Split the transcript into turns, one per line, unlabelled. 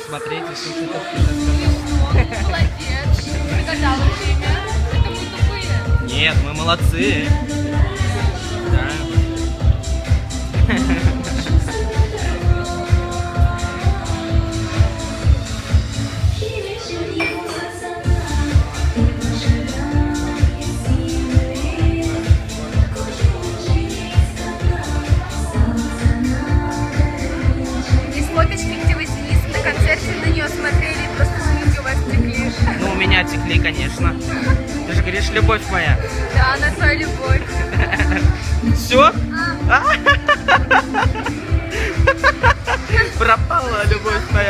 смотреть и слушать то, что ты сказала.
Молодец. Пригадала время. Это мы тупые.
Нет, мы молодцы. Да.
Из фоточки, где вы с Денисом на концерте на нее смотрели, просто слюнки у вас текли.
Ну, у меня текли, конечно. Ты же говоришь, любовь моя.
Да, на свою любовь.
Все? Пропала любовь моя.